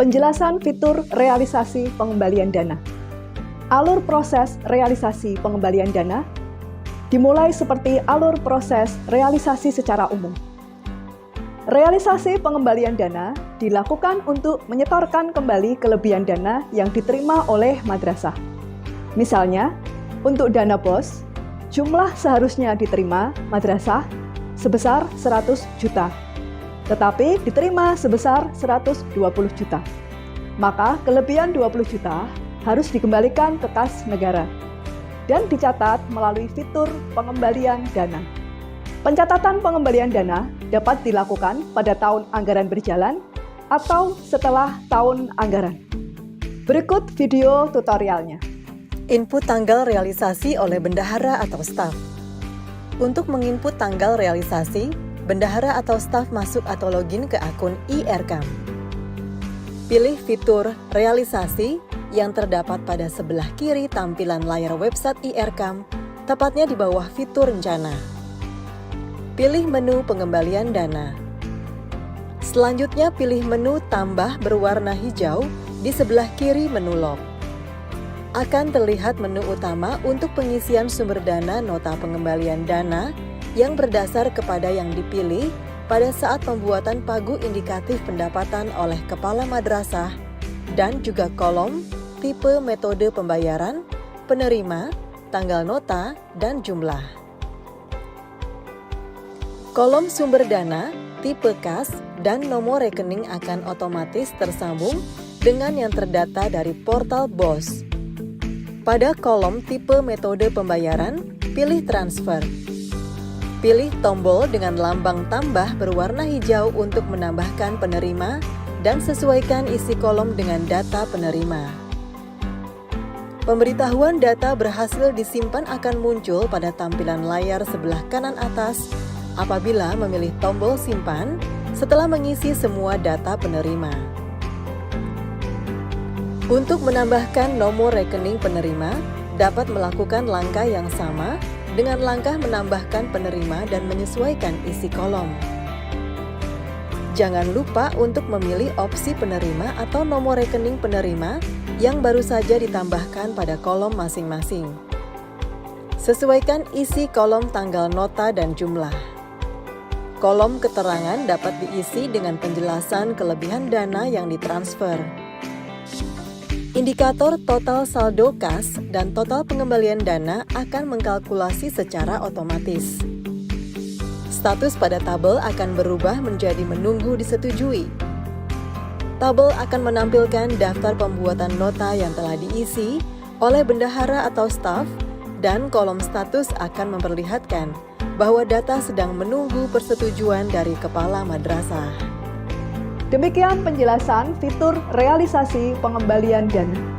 Penjelasan fitur realisasi pengembalian dana. Alur proses realisasi pengembalian dana dimulai seperti alur proses realisasi secara umum. Realisasi pengembalian dana dilakukan untuk menyetorkan kembali kelebihan dana yang diterima oleh madrasah. Misalnya, untuk dana BOS, jumlah seharusnya diterima madrasah sebesar 100 juta. Tetapi diterima sebesar 120 juta. Maka kelebihan 20 juta harus dikembalikan ke kas negara dan dicatat melalui fitur pengembalian dana. Pencatatan pengembalian dana dapat dilakukan pada tahun anggaran berjalan atau setelah tahun anggaran. Berikut video tutorialnya. Input tanggal realisasi oleh bendahara atau staf. Untuk menginput tanggal realisasi, bendahara atau staf masuk atau login ke akun IRCAM. Pilih fitur realisasi yang terdapat pada sebelah kiri tampilan layar website IRCAM, tepatnya di bawah fitur rencana. Pilih menu pengembalian dana. Selanjutnya pilih menu tambah berwarna hijau di sebelah kiri menu log. Akan terlihat menu utama untuk pengisian sumber dana nota pengembalian dana yang berdasar kepada yang dipilih pada saat pembuatan pagu indikatif pendapatan oleh kepala madrasah dan juga kolom, tipe metode pembayaran, penerima, tanggal nota, dan jumlah. Kolom sumber dana, tipe kas, dan nomor rekening akan otomatis tersambung dengan yang terdata dari portal BOS. Pada kolom tipe metode pembayaran, pilih transfer. Pilih tombol dengan lambang tambah berwarna hijau untuk menambahkan penerima dan sesuaikan isi kolom dengan data penerima. Pemberitahuan data berhasil disimpan akan muncul pada tampilan layar sebelah kanan atas apabila memilih tombol simpan setelah mengisi semua data penerima. Untuk menambahkan nomor rekening penerima, dapat melakukan langkah yang sama dengan langkah menambahkan penerima dan menyesuaikan isi kolom. Jangan lupa untuk memilih opsi penerima atau nomor rekening penerima yang baru saja ditambahkan pada kolom masing-masing. Sesuaikan isi kolom tanggal nota dan jumlah. Kolom keterangan dapat diisi dengan penjelasan kelebihan dana yang ditransfer. Indikator total saldo kas dan total pengembalian dana akan mengkalkulasi secara otomatis. Status pada tabel akan berubah menjadi menunggu disetujui. Tabel akan menampilkan daftar pembuatan nota yang telah diisi oleh bendahara atau staf, dan kolom status akan memperlihatkan bahwa data sedang menunggu persetujuan dari kepala madrasah. Demikian penjelasan fitur realisasi pengembalian dana.